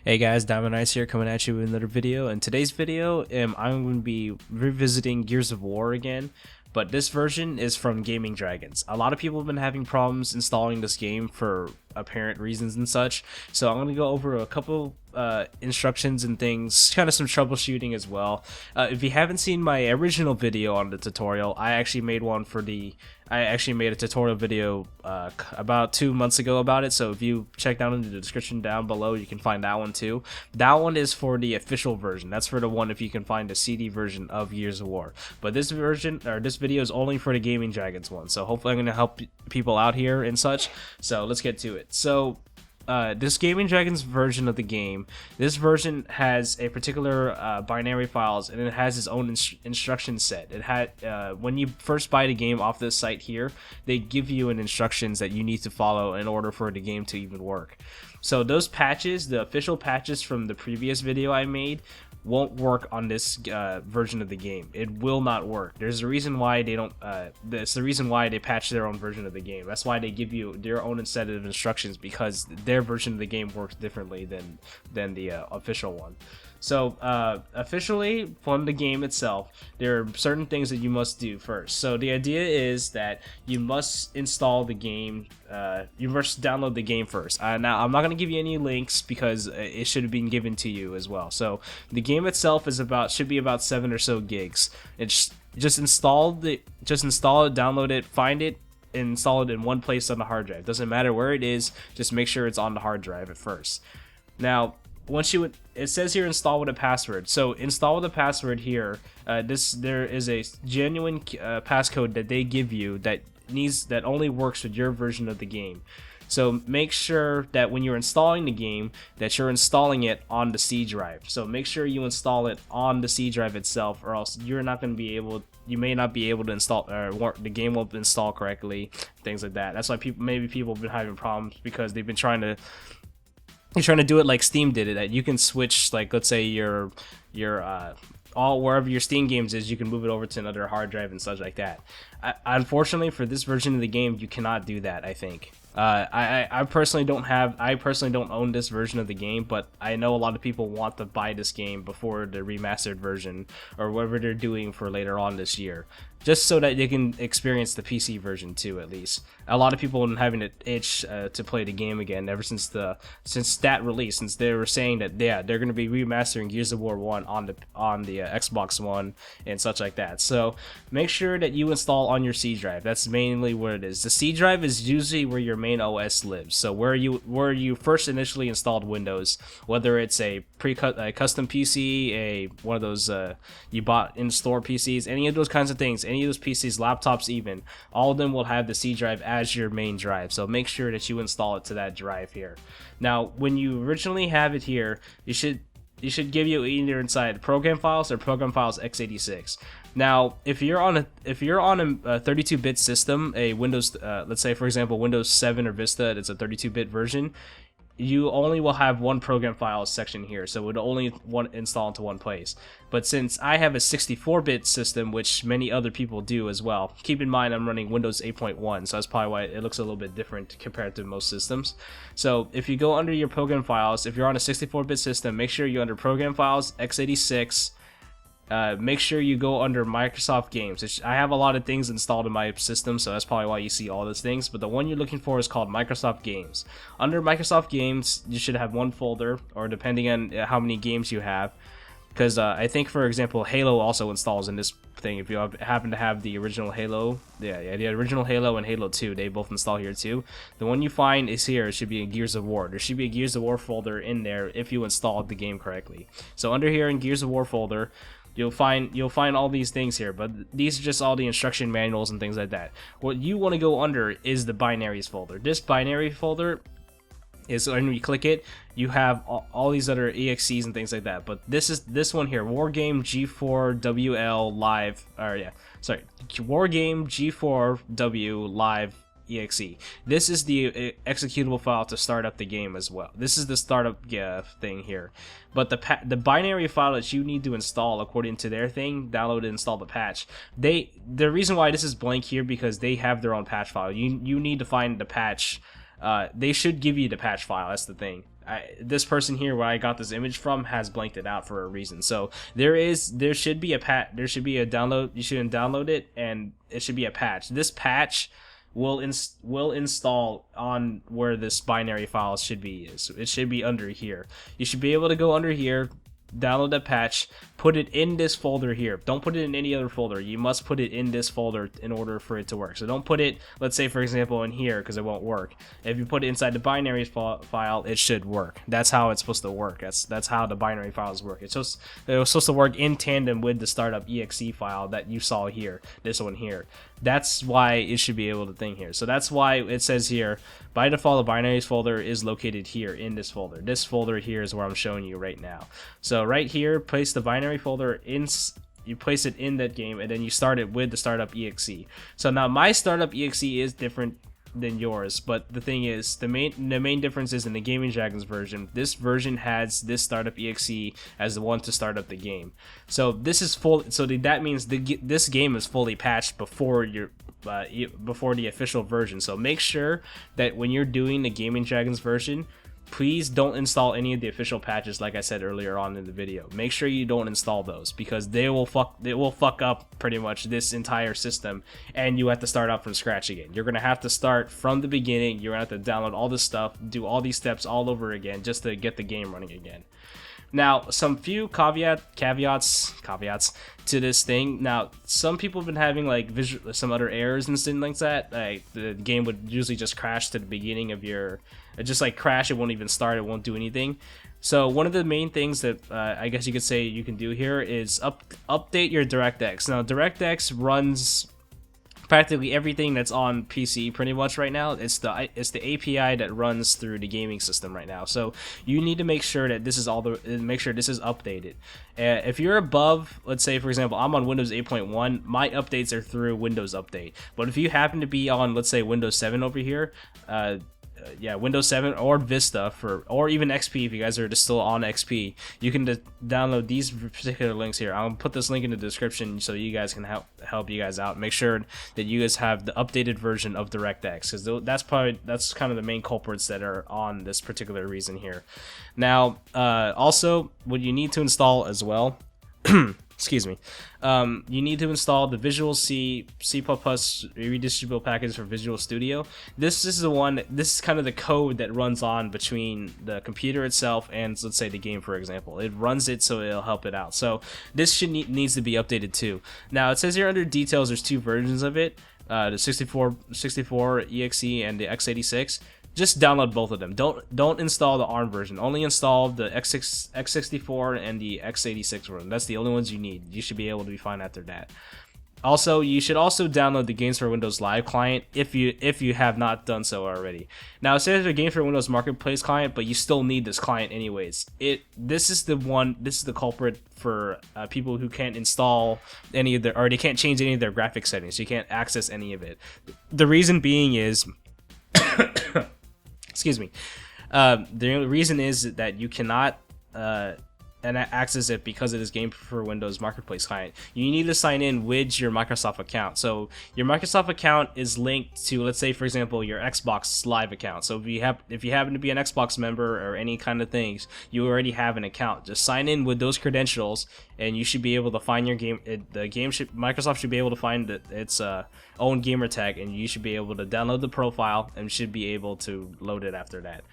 Hey guys, Diamond Ice here coming at you with another video. In today's video, I'm going to be revisiting Gears of War again, but this version is from GamingDragons. A lot of people have been having problems installing this game for apparent reasons and such, so I'm going to go over a couple instructions and things, kind of some troubleshooting as well. If you haven't seen my original video on the tutorial, I actually made a tutorial video about 2 months ago about it, so if you check down in the description down below, you can find that one too. That one is for the official version. That's for the one if you can find a CD version of Gears of War. But this version, or this video, is only for the GamingDragons one, so hopefully I'm going to help people out here and such. So let's get to it. So this GamingDragons version of the game, this version has a particular binary files, and it has its own instruction set. It had when you first buy the game off this site here, they give you an instructions that you need to follow in order for the game to even work. So those patches, the official patches from the previous video I made, won't work on this version of the game. It will not work. There's a reason why they don't. That's the reason why they patch their own version of the game. That's why they give you their own set of instructions, because their version of the game works differently than the official one. So officially from the game itself, there are certain things that you must do first. So the idea is that you must install the game. You must download the game first. Now I'm not going to give you any links because it should have been given to you as well. So the game itself is should be about 7 or so gigs. It's just install it, download it, find it, and install it in one place on the hard drive. Doesn't matter where it is, just make sure it's on the hard drive at first. Now it says here install with a password. So install with a password here. There is a genuine passcode that they give you that only works with your version of the game. So make sure that when you're installing the game, that you're installing it on the C drive. So make sure you install it on the C drive itself, or else you're not going to be able. You may not be able to install, the game won't install correctly, things like that. That's why people have been having problems, because they've been trying to. You're trying to do it like Steam did it, that you can switch, like, let's say your wherever your Steam games is, you can move it over to another hard drive and such like that. Unfortunately, for this version of the game, you cannot do that, I think. I personally don't own this version of the game, but I know a lot of people want to buy this game before the remastered version, or whatever they're doing for later on this year, just so that they can experience the PC version too. At least a lot of people have been having an itch to play the game again ever since that release, since they were saying that they're going to be remastering Gears of War 1 on the Xbox One and such like that. So make sure that you install on your C drive. That's mainly where it is. The C drive is usually where your main OS lives. So where you first initially installed Windows, whether it's a custom PC, one of those you bought in store PCs, any of those kinds of things, any of those PCs, laptops even, all of them will have the C drive as your main drive. So make sure that you install it to that drive here. Now, when you originally have it here, it should give you either inside program files or program files x86. Now, if you're on a 32-bit system, a Windows, let's say for example Windows 7 or Vista, it's a 32-bit version, you only will have one program files section here, so it would only install into one place. But since I have a 64-bit system, which many other people do as well, keep in mind I'm running Windows 8.1, so that's probably why it looks a little bit different compared to most systems. So if you go under your program files, if you're on a 64-bit system, make sure you're under program files, x86. Make sure you go under Microsoft Games. I have a lot of things installed in my system, so that's probably why you see all those things, but the one you're looking for is called Microsoft Games. Under Microsoft Games, you should have one folder, or depending on how many games you have, because I think, for example, Halo also installs in this thing. If you happen to have the original Halo, the original Halo and Halo 2, they both install here too. The one you find is here. It should be in Gears of War. There should be a Gears of War folder in there if you installed the game correctly. So under here in Gears of War folder, you'll find all these things here, but these are just all the instruction manuals and things like that. What you want to go under is the binaries folder. This binary folder is, when you click it, you have all these other exes and things like that. But this one here, Wargame G4WL Live, Wargame G4W Live exe. This is the executable file to start up the game as well. This is the startup thing here. But the binary file that you need to install according to their thing, download and install the patch. The reason why this is blank here, because they have their own patch file. You need to find the patch. They should give you the patch file. That's the thing. this person here where I got this image from has blanked it out for a reason. So there should be a download. You shouldn't download it, and it should be a patch. This patch will install on where this binary file should be. So it should be under here. You should be able to go under here, download that patch, put it in this folder here. Don't put it in any other folder. You must put it in this folder in order for it to work. So don't put it, let's say for example, in here, because it won't work. If you put it inside the binary file, it should work. That's how it's supposed to work. That's how the binary files work. It was supposed to work in tandem with the startup exe file that you saw here, this one here. That's why it should be able to thing here. So that's why it says here, by default, the binaries folder is located here in this folder. This folder here is where I'm showing you right now. So right here, place the binary folder in, you place it in that game, and then you start it with the startup exe. So now my startup exe is different than yours, but the thing is, the main difference is in the GamingDragons version, this version has this startup exe as the one to start up the game. So this is full. So that means this game is fully patched before your before the official version. So make sure that when you're doing the GamingDragons version, please don't install any of the official patches like I said earlier on in the video. Make sure you don't install those, because they will fuck up pretty much this entire system, and you have to start out from scratch again. You're gonna have to start from the beginning. You're gonna have to download all this stuff, do all these steps all over again just to get the game running again. Now, some few caveats to this thing. Now, some people have been having like some other errors and things like that. Like the game would usually just crash to the beginning of your, just like crash. It won't even start. It won't do anything. So one of the main things that I guess you could say you can do here is update your DirectX. Now, DirectX runs practically everything that's on PC pretty much right now. It's the API that runs through the gaming system right now. So you need to make sure that this is updated. If you're above, let's say for example, I'm on Windows 8.1, my updates are through Windows Update. But if you happen to be on, let's say, Windows 7 over here, Windows 7 or Vista or even XP, if you guys are just still on XP, you can download these particular links here. I'll put this link in the description so you guys can help you guys out. Make sure that you guys have the updated version of DirectX, because that's kind of the main culprits that are on this particular reason here. Now, also what you need to install as well. Excuse me. You need to install the Visual C Redistributable package for Visual Studio. This is the one. This is kind of the code that runs on between the computer itself and, let's say, the game, for example. It runs it, so it'll help it out. So this needs to be updated too. Now it says here under details, there's two versions of it: the 64 exe and the x86. Just download both of them. Don't install the ARM version. Only install the x64 and the x86 version. That's the only ones you need. You should be able to be fine after that. Also, you should also download the Games for Windows Live client if you have not done so already. Now, it says the Games for Windows Marketplace client, but you still need this client anyways. This is the culprit for people who can't install any of or they can't change any of their graphics settings. You can't access any of it. The reason being is excuse me. The reason is that you cannot access it because it is Game for Windows Marketplace client. You need to sign in with your Microsoft account. So your Microsoft account is linked to, let's say for example, your Xbox Live account. So if you happen to be an Xbox member or any kind of things, you already have an account. Just sign in with those credentials, and you should be able to find your game. Microsoft should be able to find its own gamer tag, and you should be able to download the profile and should be able to load it after that.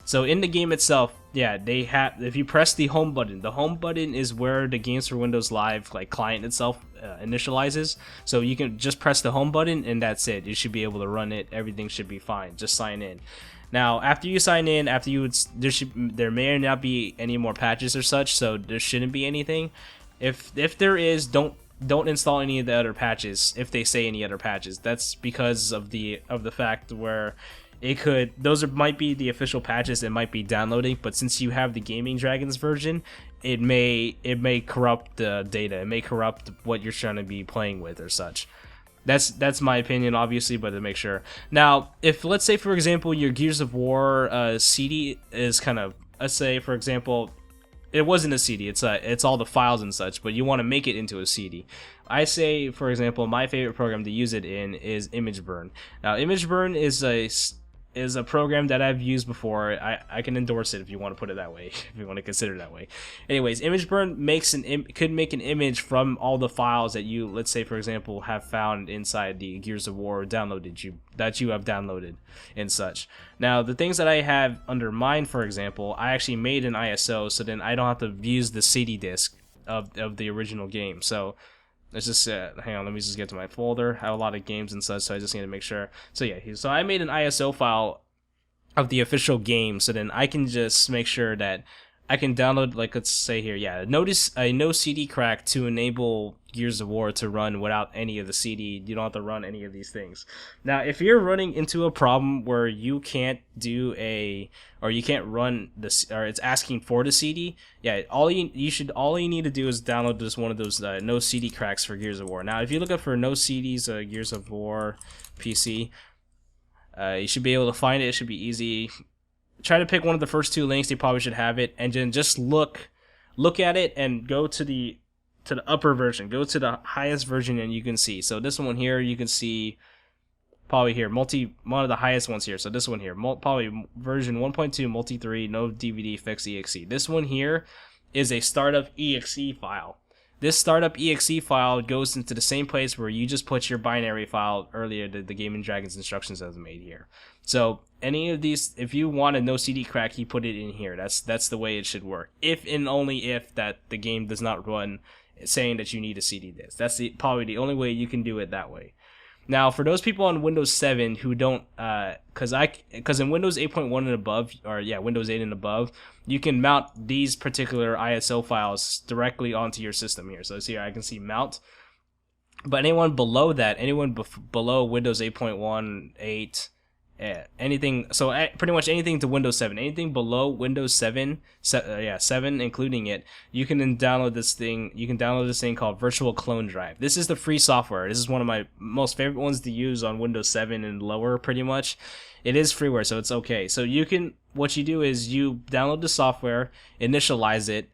So in the game itself, yeah, if you press the home button is where the Games for Windows Live client itself initializes. So you can just press the home button and that's it. You should be able to run it. Everything should be fine. Just sign in. Now, after you sign in, there may or not be any more patches or such, so there shouldn't be anything. If there is, don't install any of the other patches. If they say any other patches, that's because of the fact where might be the official patches. It might be downloading, but since you have the GamingDragons version, it may corrupt the data. It may corrupt what you're trying to be playing with or such. That's my opinion, obviously, but to make sure. Now, if let's say for example your Gears of War CD is kind of, let's say for example, it wasn't a CD. It's all the files and such, but you want to make it into a CD. I say, for example, my favorite program to use it in is ImgBurn. Now, ImgBurn is a program that I've used before. I can endorse it if you want to put it that way, if you want to consider it that way. Anyways, ImgBurn could make an image from all the files that you, let's say for example, have found inside the Gears of War that you have downloaded and such. Now the things that I have under mine, for example, I actually made an ISO, so then I don't have to use the CD disk of the original game. So let's just hang on, let me just get to my folder. I have a lot of games and such, so I just need to make sure. So yeah, so I made an ISO file of the official game, so then I can just make sure that I can download, like let's say here, yeah, notice a no CD crack to enable Gears of War to run without any of the CD. You don't have to run any of these things. Now, if you're running into a problem where you can't do or you can't run this, or it's asking for the CD, yeah, all you need to do is download this one of those no CD cracks for Gears of War. Now, if you look up for no CDs Gears of War PC, you should be able to find it. It should be easy. Try to pick one of the first two links. They probably should have it, and then just look at it and go to the upper version. Go to the highest version, and you can see. So this one here, you can see probably here one of the highest ones here. So this one here, probably version 1.2 multi 3 no DVD fix exe. This one here is a startup exe file. This startup exe file goes into the same place where you just put your binary file earlier, the GamingDragons instructions as made here. So any of these, if you want a no CD crack, you put it in here. That's the way it should work. If and only if that the game does not run saying that you need a CD disk. That's probably the only way you can do it that way. Now, for those people on Windows 7 who don't, because in Windows 8.1 and above, or yeah, Windows 8 and above, you can mount these particular ISO files directly onto your system here. So here I can see mount. But anyone below that, below Windows 8.1, 8, anything, so pretty much anything to Windows 7, anything below Windows 7, 7 including it, you can then download this thing. You can download this thing called Virtual Clone Drive. This is the free software. This is one of my most favorite ones to use on Windows 7 and lower, pretty much. It is freeware, so it's okay. So what you do is you download the software, initialize it,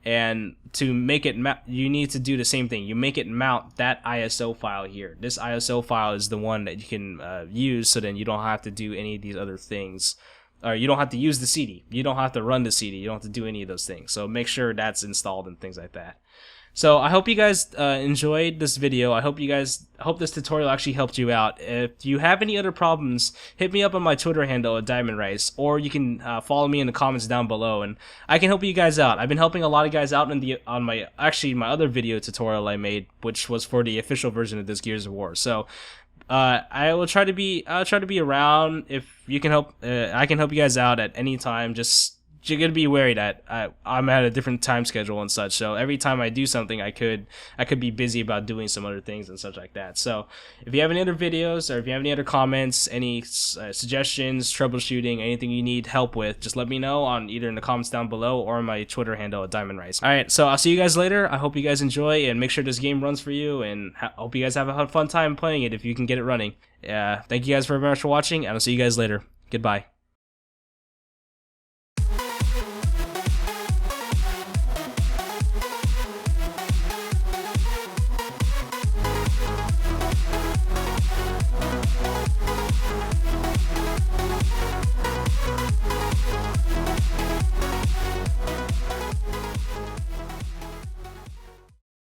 and to make it you need to do the same thing. You make it mount that ISO file here. This ISO file is the one that you can use, so then you don't have to do any of these other things. Or you don't have to use the CD. You don't have to run the CD. You don't have to do any of those things. So make sure that's installed and things like that. So I hope you guys enjoyed this video. I hope this tutorial actually helped you out. If you have any other problems, hit me up on my Twitter handle at DiamondRice, or you can follow me in the comments down below, and I can help you guys out. I've been helping a lot of guys out on my other video tutorial I made, which was for the official version of this Gears of War. So I'll try to be around. If you can help, I can help you guys out at any time. Just you're gonna be wary that I'm at a different time schedule and such. So every time I do something, I could be busy about doing some other things and such like that. So if you have any other videos, or if you have any other comments, any suggestions, troubleshooting, anything you need help with, just let me know on either in the comments down below or on my Twitter handle at DiamondRice. All right, so I'll see you guys later. I hope you guys enjoy, and make sure this game runs for you, and hope you guys have a fun time playing it if you can get it running. Thank you guys very much for watching, and I'll see you guys later. Goodbye.